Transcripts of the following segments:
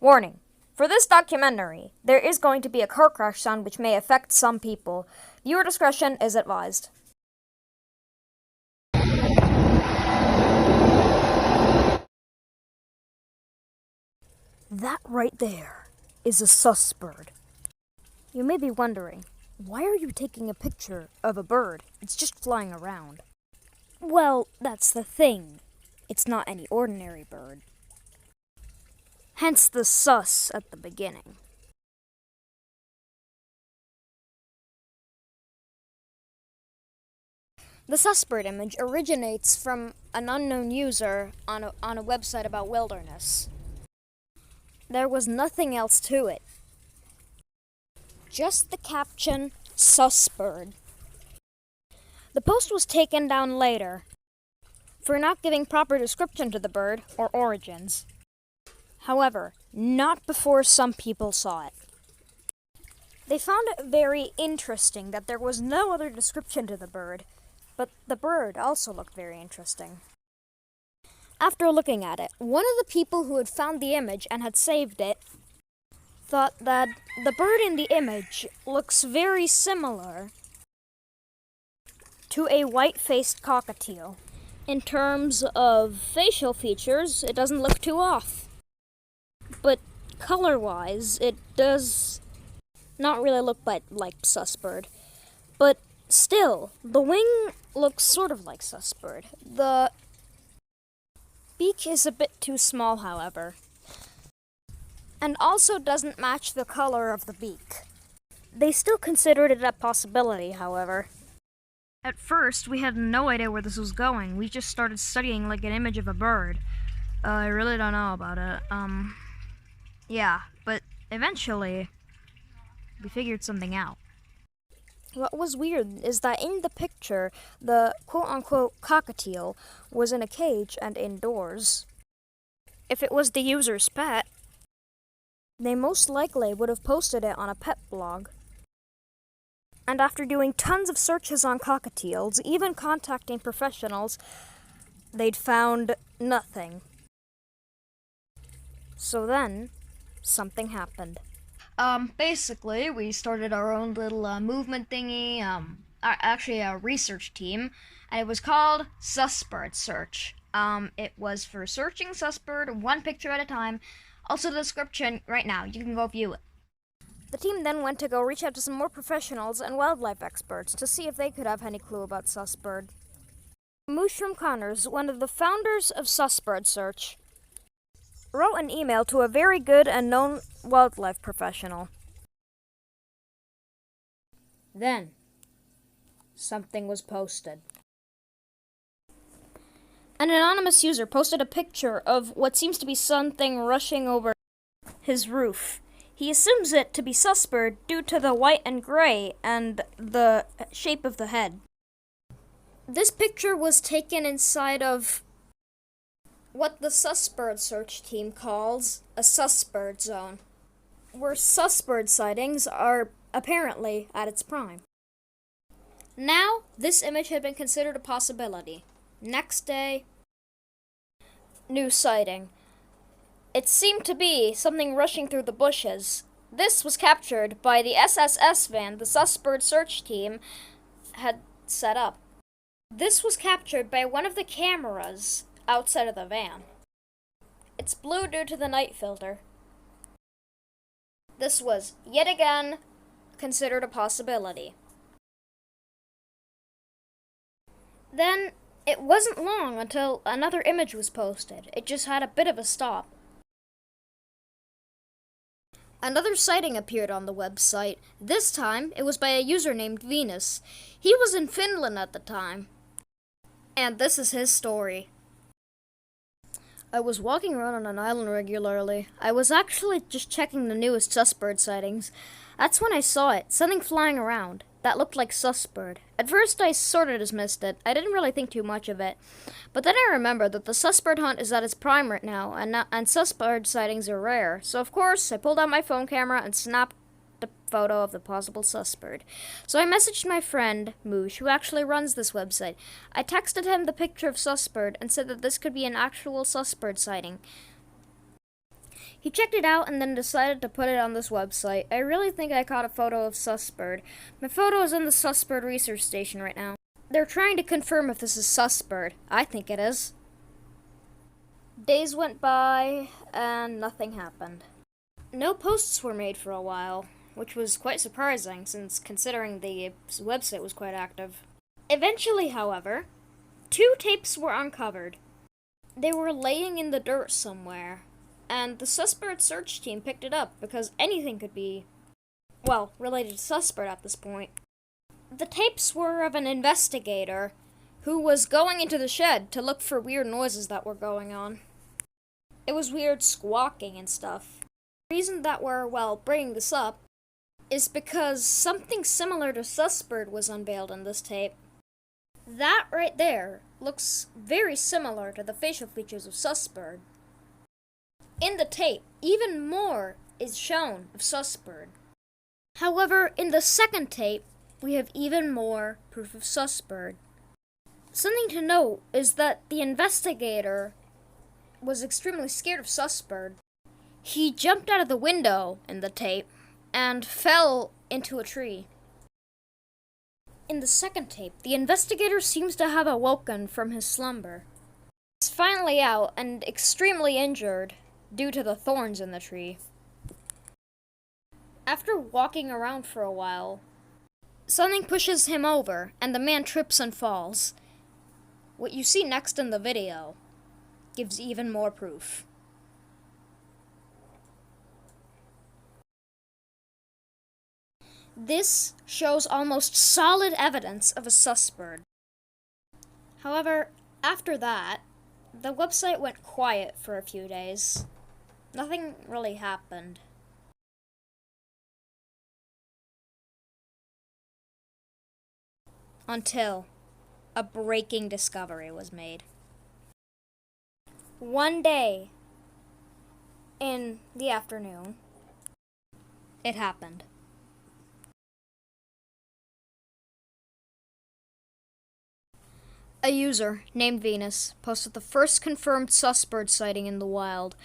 Warning. For this documentary, there is going to be a car crash sound which may affect some people. Viewer discretion is advised. That right there is a Susperd. You may be wondering, why are you taking a picture of a bird? It's just flying around. Well, that's the thing. It's not any ordinary bird. Hence the sus at the beginning. The Susperd image originates from an unknown user on a website about wilderness. There was nothing else to it. Just the caption, Susperd. The post was taken down later for not giving proper description to the bird or origins. However, not before some people saw it. They found it very interesting that there was no other description to the bird, but the bird also looked very interesting. After looking at it, one of the people who had found the image and had saved it thought that the bird in the image looks very similar to a white-faced cockatiel. In terms of facial features, it doesn't look too off. But color-wise, it does not really look like Susperd. But still, the wing looks sort of like Susperd. The beak is a bit too small, however, and also doesn't match the color of the beak. They still considered it a possibility, however. At first, we had no idea where this was going. We just started studying like an image of a bird. I really don't know about it. Yeah, but eventually, we figured something out. What was weird is that in the picture, the quote-unquote cockatiel was in a cage and indoors. If it was the user's pet, they most likely would have posted it on a pet blog. And after doing tons of searches on cockatiels, even contacting professionals, they'd found nothing. So then, something happened. Basically, we started our own little movement thingy, actually a research team, and it was called Susperd Search. It was for searching Susperd one picture at a time. Also the description right now, you can go view it. The team then went to go reach out to some more professionals and wildlife experts to see if they could have any clue about Susperd. Moosh from Connors, one of the founders of Susperd Search, wrote an email to a very good and known wildlife professional. Then, something was posted. An anonymous user posted a picture of what seems to be something rushing over his roof. He assumes it to be Susperd due to the white and gray and the shape of the head. This picture was taken inside of what the Susperd search team calls a Susperd zone, where Susperd sightings are apparently at its prime. Now, this image had been considered a possibility. Next day, new sighting. It seemed to be something rushing through the bushes. This was captured by the SSS van the Susperd search team had set up. This was captured by one of the cameras outside of the van. It's blue due to the night filter. This was, yet again, considered a possibility. Then, it wasn't long until another image was posted. It just had a bit of a stop. Another sighting appeared on the website. This time, it was by a user named Venus. He was in Finland at the time. And this is his story. I was walking around on an island regularly. I was actually just checking the newest Susperd sightings. That's when I saw it, something flying around. That looked like Susperd. At first I sort of dismissed it. I didn't really think too much of it. But then I remembered that the Susperd hunt is at its prime right now, and Susperd sightings are rare. So of course, I pulled out my phone camera and snapped a photo of the possible Susperd. So I messaged my friend, Moosh, who actually runs this website. I texted him the picture of Susperd and said that this could be an actual Susperd sighting. He checked it out and then decided to put it on this website. I really think I caught a photo of Susperd. My photo is in the Susperd research station right now. They're trying to confirm if this is Susperd. I think it is. Days went by and nothing happened. No posts were made for a while, which was quite surprising since considering the website was quite active. Eventually, however, 2 tapes were uncovered. They were laying in the dirt somewhere, and the Susperd search team picked it up because anything could be, well, related to Susperd at this point. The tapes were of an investigator who was going into the shed to look for weird noises that were going on. It was weird squawking and stuff. The reason that we're, bringing this up is because something similar to Susperd was unveiled in this tape. That right there looks very similar to the facial features of Susperd. In the tape, even more is shown of Susperd. However, in the second tape, we have even more proof of Susperd. Something to note is that the investigator was extremely scared of Susperd. He jumped out of the window in the tape and fell into a tree. In the second tape, the investigator seems to have awoken from his slumber. He's finally out and extremely injured due to the thorns in the tree. After walking around for a while, something pushes him over and the man trips and falls. What you see next in the video gives even more proof. This shows almost solid evidence of a Susperd. However, after that, the website went quiet for a few days. Nothing really happened. Until a breaking discovery was made. One day, in the afternoon, it happened. A user named Venus posted the first confirmed Susperd sighting in the wild.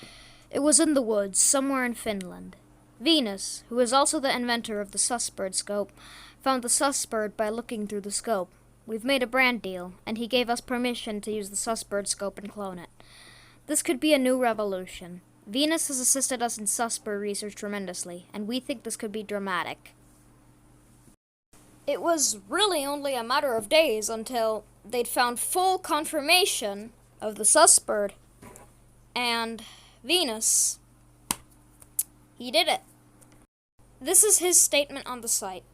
It was in the woods, somewhere in Finland. Venus, who is also the inventor of the Susperd scope, found the Susperd by looking through the scope. We've made a brand deal, and he gave us permission to use the Susperd scope and clone it. This could be a new revolution. Venus has assisted us in Susperd research tremendously, and we think this could be dramatic. It was really only a matter of days until they'd found full confirmation of the Susperd. And Venus, he did it. This is his statement on the site.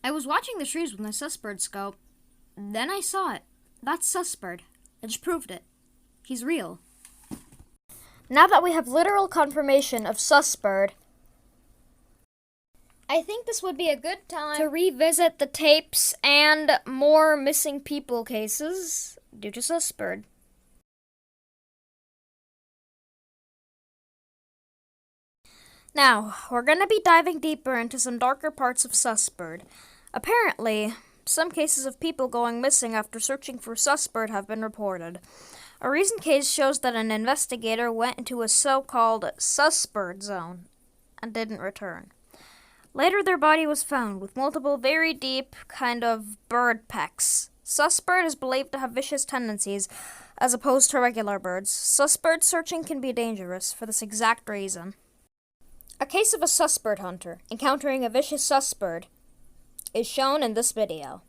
I was watching the trees with my Susperd scope. Then I saw it. That's Susperd. I just proved it. He's real. Now that we have literal confirmation of Susperd, I think this would be a good time to revisit the tapes and more missing people cases due to Susperd. Now, we're going to be diving deeper into some darker parts of Susperd. Apparently, some cases of people going missing after searching for Susperd have been reported. A recent case shows that an investigator went into a so-called Susperd zone and didn't return. Later, their body was found with multiple very deep, kind of bird pecks. Susperd is believed to have vicious tendencies as opposed to regular birds. Susperd searching can be dangerous for this exact reason. A case of a Susperd hunter encountering a vicious Susperd is shown in this video.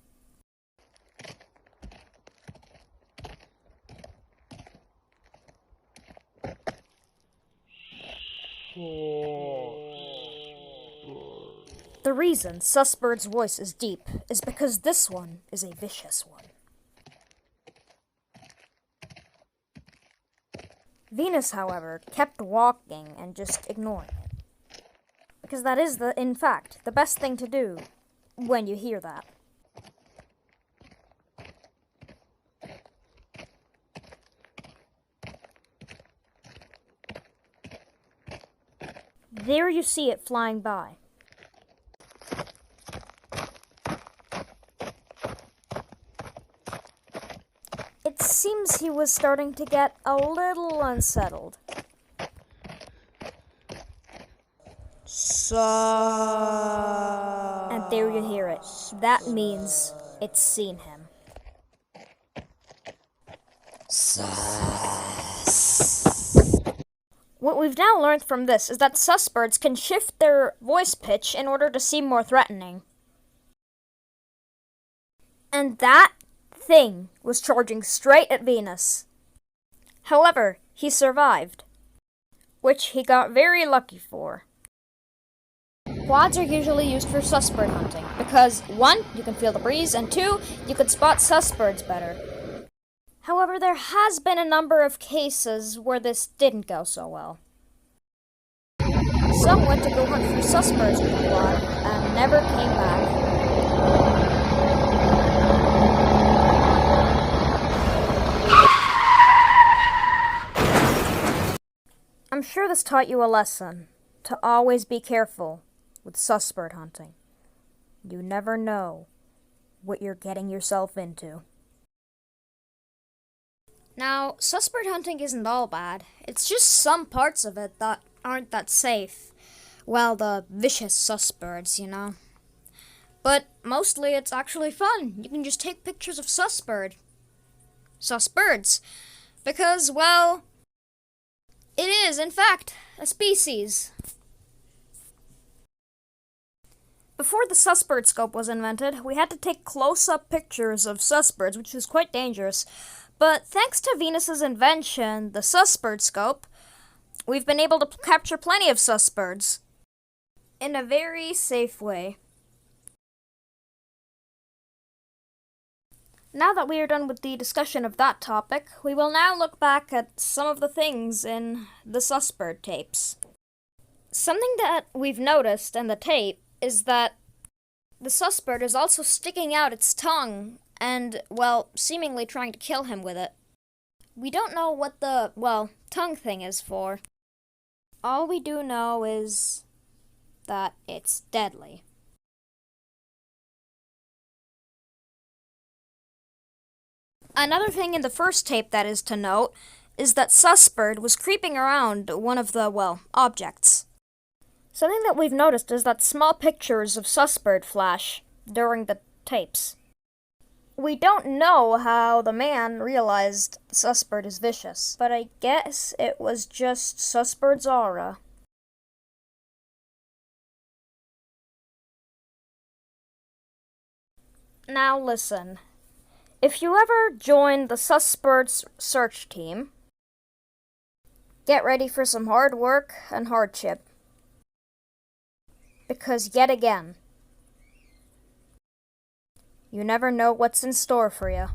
The reason Susperd's voice is deep is because this one is a vicious one. Venus, however, kept walking and just ignoring it. Because that is, in fact, the best thing to do when you hear that. There you see it flying by. It seems he was starting to get a little unsettled. And there you hear it. That means it's seen him. What we've now learned from this is that Suspirds can shift their voice pitch in order to seem more threatening. And that thing was charging straight at Venus. However, he survived, which he got very lucky for. Quads are usually used for Susperd hunting because 1, you can feel the breeze, and 2, you can spot Suspirds better. However, there has been a number of cases where this didn't go so well. Some went to go hunt for Suspirds with a quad and never came back. I'm sure this taught you a lesson, to always be careful with Susperd hunting. You never know what you're getting yourself into. Now, Susperd hunting isn't all bad. It's just some parts of it that aren't that safe. Well, the vicious Suspirds, you know. But mostly it's actually fun. You can just take pictures of Suspirds. Because, well, it is, in fact, a species. Before the Susperd scope was invented, we had to take close-up pictures of Suspirds, which was quite dangerous. But thanks to Venus's invention, the Susperd scope, we've been able to capture plenty of Suspirds in a very safe way. Now that we are done with the discussion of that topic, we will now look back at some of the things in the Susperd tapes. Something that we've noticed in the tape is that the Susperd is also sticking out its tongue and, well, seemingly trying to kill him with it. We don't know what the, well, tongue thing is for. All we do know is that it's deadly. Another thing in the first tape that is to note is that Susperd was creeping around one of the, well, objects. Something that we've noticed is that small pictures of Susperd flash during the tapes. We don't know how the man realized Susperd is vicious, but I guess it was just Susperd's aura. Now listen, if you ever join the Susperd search team, get ready for some hard work and hardship. Because yet again, you never know what's in store for you.